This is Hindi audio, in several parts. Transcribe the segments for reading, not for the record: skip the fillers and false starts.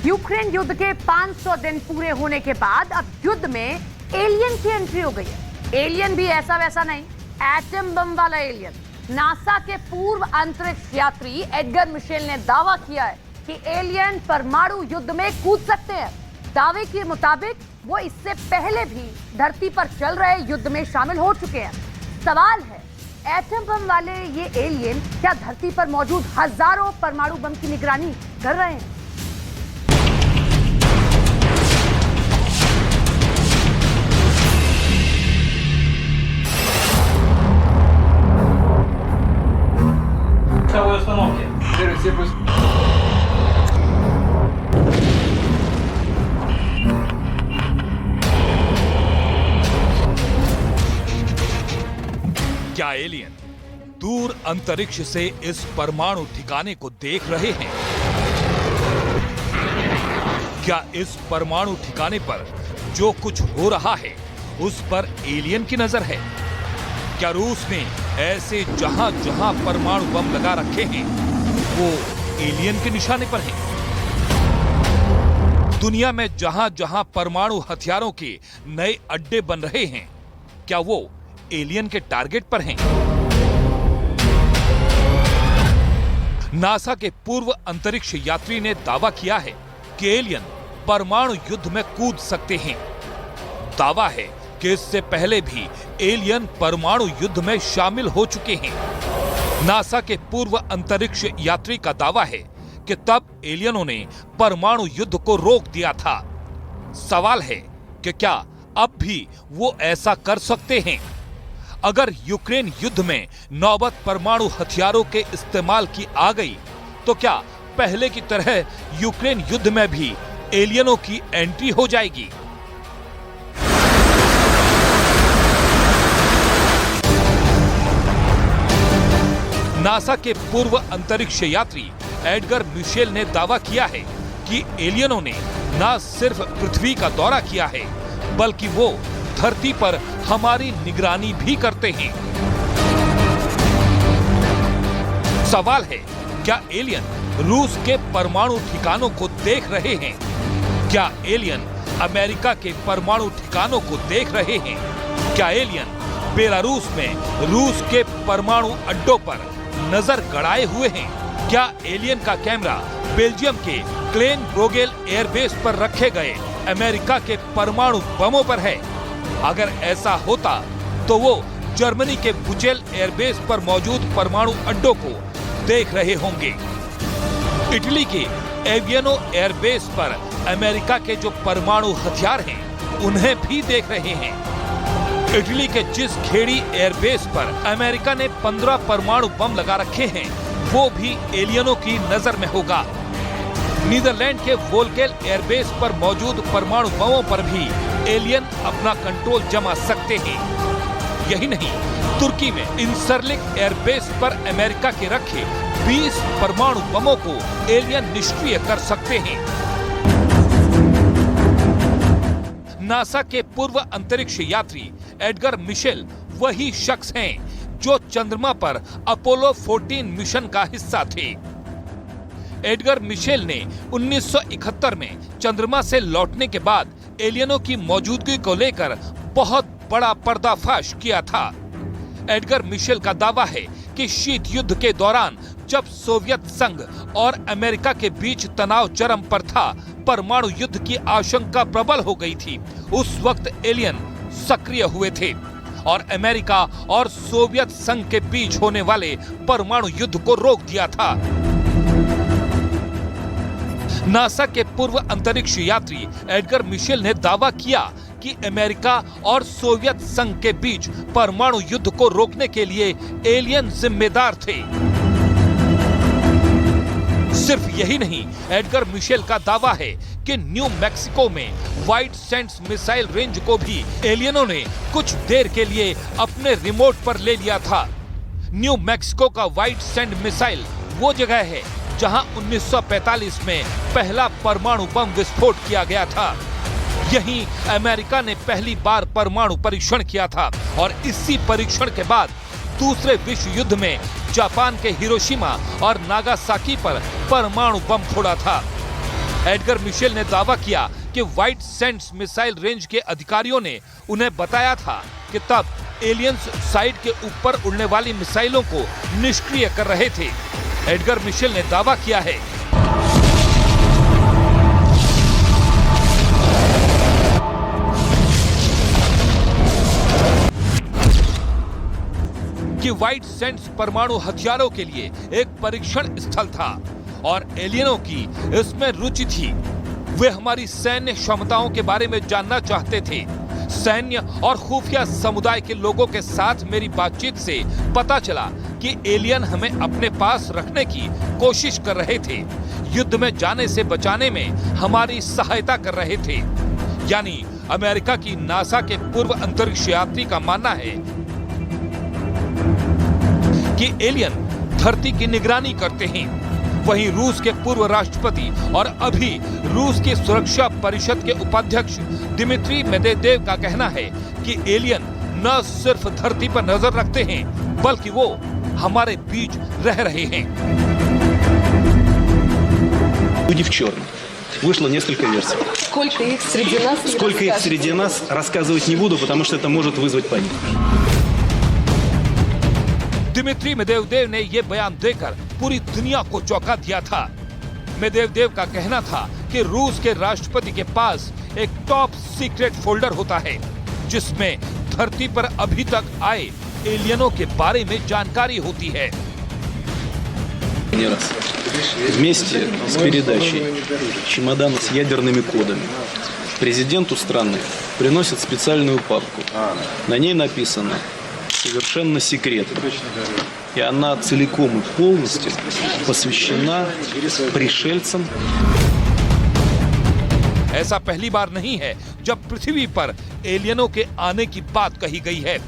यूक्रेन युद्ध के 500 दिन पूरे होने के बाद अब युद्ध में एलियन की एंट्री हो गई है। एलियन भी ऐसा वैसा नहीं, एटम बम वाला एलियन। नासा के पूर्व अंतरिक्ष यात्री एडगर मिशेल ने दावा किया है कि एलियन परमाणु युद्ध में कूद सकते हैं। दावे के मुताबिक वो इससे पहले भी धरती पर चल रहे युद्ध में शामिल हो चुके हैं। सवाल है, एटम बम वाले ये एलियन क्या धरती पर मौजूद हजारों परमाणु बम की निगरानी कर रहे हैं? क्या एलियन दूर अंतरिक्ष से इस परमाणु ठिकाने को देख रहे हैं? क्या इस परमाणु ठिकाने पर जो कुछ हो रहा है उस पर एलियन की नजर है? क्या रूस ने ऐसे जहां जहां परमाणु बम लगा रखे हैं वो एलियन के निशाने पर हैं? दुनिया में जहां जहां परमाणु हथियारों के नए अड्डे बन रहे हैं, क्या वो एलियन के टारगेट पर हैं? नासा के पूर्व अंतरिक्ष यात्री ने दावा किया है कि एलियन परमाणु युद्ध में कूद सकते हैं। दावा है कि इससे पहले भी एलियन परमाणु युद्ध में शामिल हो चुके हैं। नासा के पूर्व अंतरिक्ष यात्री का दावा है कि तब एलियनों ने परमाणु युद्ध को रोक दिया था। सवाल है कि क्या अब भी वो ऐसा कर सकते हैं? अगर यूक्रेन युद्ध में नौबत परमाणु हथियारों के इस्तेमाल की आ गई तो क्या पहले की तरह यूक्रेन युद्ध में भी एलियनों की एंट्री हो जाएगी? नासा के पूर्व अंतरिक्ष यात्री एडगर मिशेल ने दावा किया है कि एलियनों ने न सिर्फ पृथ्वी का दौरा किया है बल्कि वो धरती पर हमारी निगरानी भी करते हैं। सवाल है, क्या एलियन रूस के परमाणु ठिकानों को देख रहे हैं? क्या एलियन अमेरिका के परमाणु ठिकानों को देख रहे हैं? क्या एलियन बेलारूस में रूस के परमाणु अड्डों पर नजर गड़ाए हुए हैं? क्या एलियन का कैमरा बेल्जियम के क्लेन ब्रोगेल एयरबेस पर रखे गए अमेरिका के परमाणु बमों पर है? अगर ऐसा होता तो वो जर्मनी के बुचेल एयरबेस पर मौजूद परमाणु अड्डों को देख रहे होंगे। इटली के एवियनो एयरबेस पर अमेरिका के जो परमाणु हथियार हैं उन्हें भी देख रहे हैं। इटली के जिस खेड़ी एयरबेस पर अमेरिका ने 15 परमाणु बम लगा रखे हैं वो भी एलियनों की नजर में होगा। नीदरलैंड के वोल्केल एयरबेस पर मौजूद परमाणु बमों पर भी एलियन अपना कंट्रोल जमा सकते हैं। यही नहीं, तुर्की में इंसरलिक एयरबेस पर अमेरिका के रखे 20 परमाणु बमों को एलियन निष्क्रिय कर सकते हैं। नासा के पूर्व अंतरिक्ष यात्री एडगर मिशेल वही शख्स हैं जो चंद्रमा पर अपोलो 14 मिशन का हिस्सा थे। एडगर मिशेल ने 1971 में चंद्रमा से लौटने के बाद एलियनों की मौजूदगी को लेकर बहुत बड़ा पर्दाफाश किया था। एडगर मिशेल का दावा है कि शीत युद्ध के दौरान जब सोवियत संघ और अमेरिका के बीच तनाव चरम पर था, परमाणु युद्ध की आशंका प्रबल हो गई थी, उस वक्त एलियन सक्रिय हुए थे और अमेरिका और सोवियत संघ के बीच होने वाले परमाणु युद्ध को रोक दिया था। नासा के पूर्व अंतरिक्ष यात्री एडगर मिशेल ने दावा किया कि अमेरिका और सोवियत संघ के बीच परमाणु युद्ध को रोकने के लिए एलियन जिम्मेदार थे। सिर्फ यही नहीं, एडगर मिशेल का दावा है कि न्यू मैक्सिको में व्हाइट सैंड्स मिसाइल रेंज को भी एलियनों ने कुछ देर के लिए अपने रिमोट पर ले लिया था। न्यू मैक्सिको का व्हाइट सैंड मिसाइल वो जगह है जहां 1945 में पहला परमाणु बम विस्फोट किया गया था। यहीं अमेरिका ने पहली बार परमाणु परीक्षण किया था और इसी परीक्षण के बाद दूसरे विश्व युद्ध में जापान के हिरोशिमा और नागासाकी पर परमाणु बम फोड़ा था। एडगर मिशेल ने दावा किया कि व्हाइट सैंड्स मिसाइल रेंज के अधिकारियों ने उन्हें बताया था कि तब एलियंस साइट के ऊपर उड़ने वाली मिसाइलों को निष्क्रिय कर रहे थे। एडगर मिशेल ने दावा किया है कि व्हाइट सैंड्स परमाणु हथियारों के लिए एक परीक्षण स्थल था और एलियनों की इसमें रुचि थी। वे हमारी सैन्य क्षमताओं के बारे में जानना चाहते थे। सैन्य और खुफिया समुदाय के लोगों के साथ मेरी बातचीत से पता चला कि एलियन हमें अपने पास रखने की कोशिश कर रहे थे, युद्ध में जाने से बचाने में हमारी सहायता कर रहे थे। यानी अमेरिका की नासा के पूर्व अंतरिक्ष यात्री का मानना है कि एलियन धरती की निगरानी करते हैं। वहीं रूस के पूर्व राष्ट्रपति और अभी रूस की सुरक्षा परिषद के उपाध्यक्ष दिमित्री मेदवेदेव का कहना है कि एलियन न सिर्फ धरती पर नजर रखते हैं बल्कि वो हमारे बीच रह रहे हैं। Люди в черном. Вышло несколько версий. Сколько их среди нас? Сколько их среди нас, рассказывать не буду, потому что это может вызвать панику. दिमित्री मेदवेदेव ने यह बयान देकर पूरी दुनिया को चौंका दिया था। मेदवेदेव का कहना था कि रूस के राष्ट्रपति के पास एक टॉप सीक्रेट फोल्डर होता है जिसमें धरती पर अभी तक आए एलियनों के बारे में जानकारी होती है। Не раз. Вместе с передачей чемодана с ядерными кодами президенту страны приносят специальную папку. На ней написано «Совершенно секретно». И она целиком и полностью посвящена пришельцам. ऐसा पहली बार नहीं है जब पृथ्वी पर एलियनों के आने की बात कही गई है।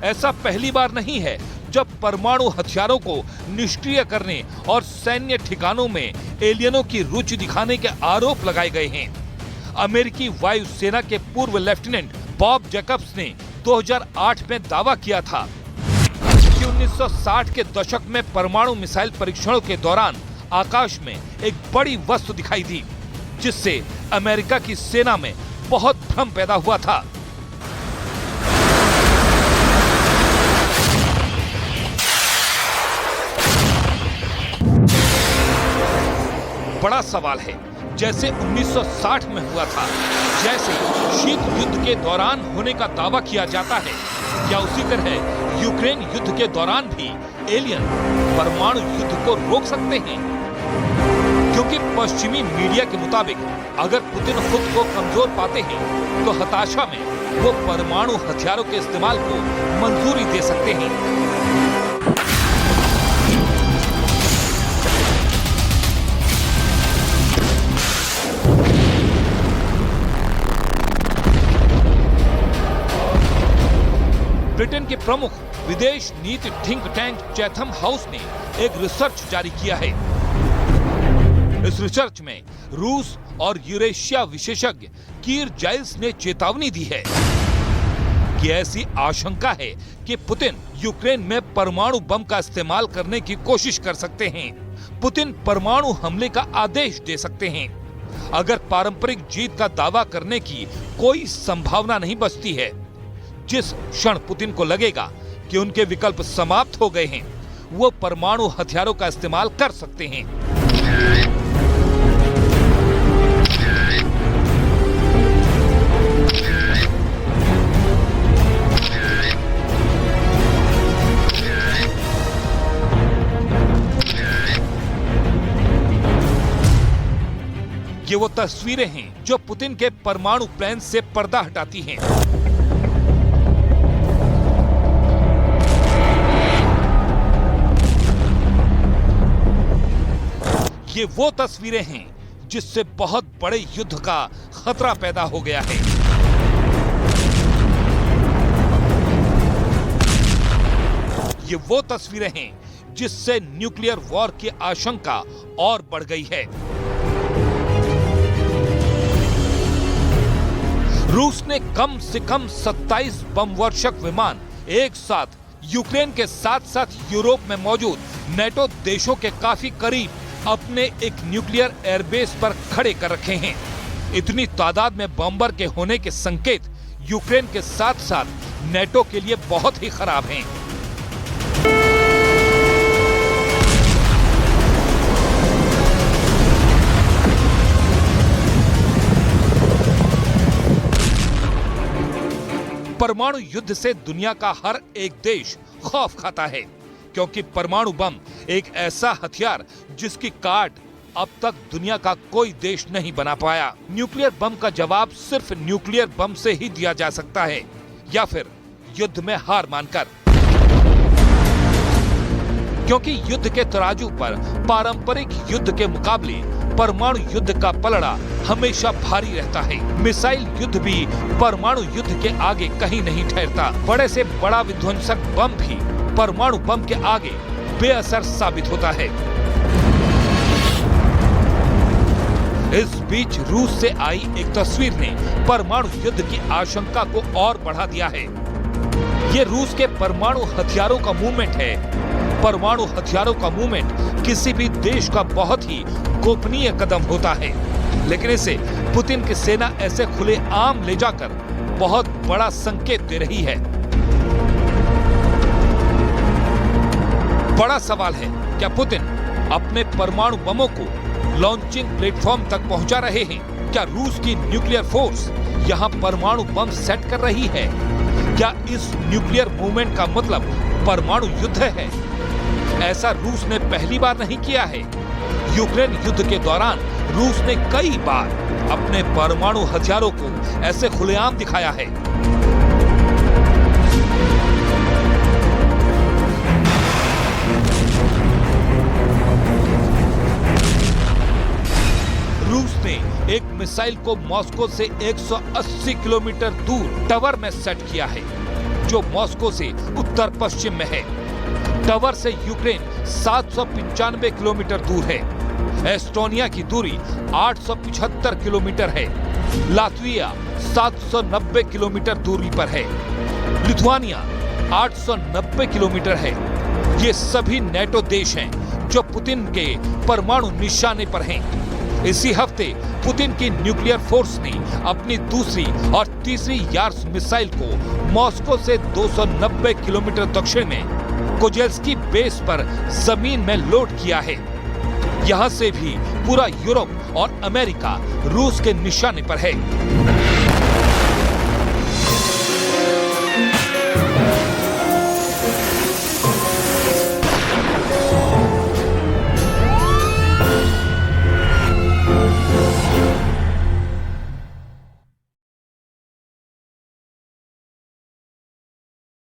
ऐसा पहली बार नहीं है जब परमाणु हथियारों को निष्क्रिय करने और सैन्य ठिकानों में एलियनों की रुचि दिखाने के आरोप लगाए गए हैं। अमेरिकी वायुसेना के पूर्व लेफ्टिनेंट बॉब जैकब्स ने 2008 में दावा किया था कि 1960 के दशक में परमाणु मिसाइल परीक्षणों के दौरान आकाश में एक बड़ी वस्तु दिखाई दी जिससे अमेरिका की सेना में बहुत भ्रम पैदा हुआ था। बड़ा सवाल है, जैसे 1960 में हुआ था, जैसे शीत युद्ध के दौरान होने का दावा किया जाता है, क्या उसी तरह यूक्रेन युद्ध के दौरान भी एलियन परमाणु युद्ध को रोक सकते हैं? क्योंकि पश्चिमी मीडिया के मुताबिक अगर पुतिन खुद को कमजोर पाते हैं तो हताशा में वो परमाणु हथियारों के इस्तेमाल को मंजूरी दे सकते हैं। ब्रिटेन के प्रमुख विदेश नीति थिंक टैंक चैथम हाउस ने एक रिसर्च जारी किया है। इस रिसर्च में रूस और यूरेशिया विशेषज्ञ कीर जाइल्स ने चेतावनी दी है कि ऐसी आशंका है कि पुतिन यूक्रेन में परमाणु बम का इस्तेमाल करने की कोशिश कर सकते हैं। पुतिन परमाणु हमले का आदेश दे सकते हैं। अगर पारंपरिक जीत का दावा करने की कोई संभावना नहीं बचती है, जिस क्षण पुतिन को लगेगा कि उनके विकल्प समाप्त हो गए हैं, वो परमाणु हथियारों का इस्तेमाल कर सकते हैं। ये वो तस्वीरें हैं जो पुतिन के परमाणु प्लान से पर्दा हटाती हैं। ये वो तस्वीरें हैं जिससे बहुत बड़े युद्ध का खतरा पैदा हो गया है। ये वो तस्वीरें हैं जिससे न्यूक्लियर वॉर की आशंका और बढ़ गई है। रूस ने कम से कम 27 बम वर्षक विमान एक साथ यूक्रेन के साथ साथ यूरोप में मौजूद नेटो देशों के काफी करीब अपने एक न्यूक्लियर एयरबेस पर खड़े कर रखे हैं। इतनी तादाद में बॉम्बर के होने के संकेत यूक्रेन के साथ साथ नेटो के लिए बहुत ही खराब हैं। परमाणु युद्ध से दुनिया का हर एक देश खौफ खाता है, क्योंकि परमाणु बम एक ऐसा हथियार जिसकी काट अब तक दुनिया का कोई देश नहीं बना पाया। न्यूक्लियर बम का जवाब सिर्फ न्यूक्लियर बम से ही दिया जा सकता है, या फिर युद्ध में हार मानकर, क्योंकि युद्ध के तराजू पर पारंपरिक युद्ध के मुकाबले परमाणु युद्ध का पलड़ा हमेशा भारी रहता है। मिसाइल युद्ध भी परमाणु युद्ध के आगे कहीं नहीं ठहरता। बड़े से बड़ा विध्वंसक बम भी परमाणु बम के आगे बेअसर साबित होता है। इस बीच रूस से आई एक तस्वीर ने परमाणु युद्ध की आशंका को और बढ़ा दिया है। ये रूस के परमाणु हथियारों का मूवमेंट है। परमाणु हथियारों का मूवमेंट किसी भी देश का बहुत ही गोपनीय कदम होता है, लेकिन इसे पुतिन की सेना ऐसे खुले आम ले जाकर बहुत बड़ा संकेत दे रही है। बड़ा सवाल है, क्या पुतिन अपने परमाणु बमों को लॉन्चिंग प्लेटफॉर्म तक पहुंचा रहे हैं? क्या रूस की न्यूक्लियर फोर्स यहां परमाणु बम सेट कर रही है? क्या इस न्यूक्लियर मूवमेंट का मतलब परमाणु युद्ध है? ऐसा रूस ने पहली बार नहीं किया है। यूक्रेन युद्ध के दौरान रूस ने कई बार अपने परमाणु हथियारों को ऐसे खुलेआम दिखाया है। रूस ने एक मिसाइल को मॉस्को से 180 किलोमीटर दूर टावर में सेट किया है, जो मॉस्को से उत्तर पश्चिम में है। टावर से यूक्रेन 795 किलोमीटर दूर है। एस्टोनिया की दूरी 875 किलोमीटर है। लातविया 790 किलोमीटर दूरी पर है। लिथुआनिया 890 किलोमीटर है। ये सभी नेटो देश हैं जो पुतिन के परमाणु निशाने पर हैं। इसी हफ्ते पुतिन की न्यूक्लियर फोर्स ने अपनी दूसरी और तीसरी यार्स मिसाइल को मॉस्को से 290 किलोमीटर दक्षिण में कोजेल्स्की बेस पर जमीन में लोड किया है। यहाँ से भी पूरा यूरोप और अमेरिका रूस के निशाने पर है।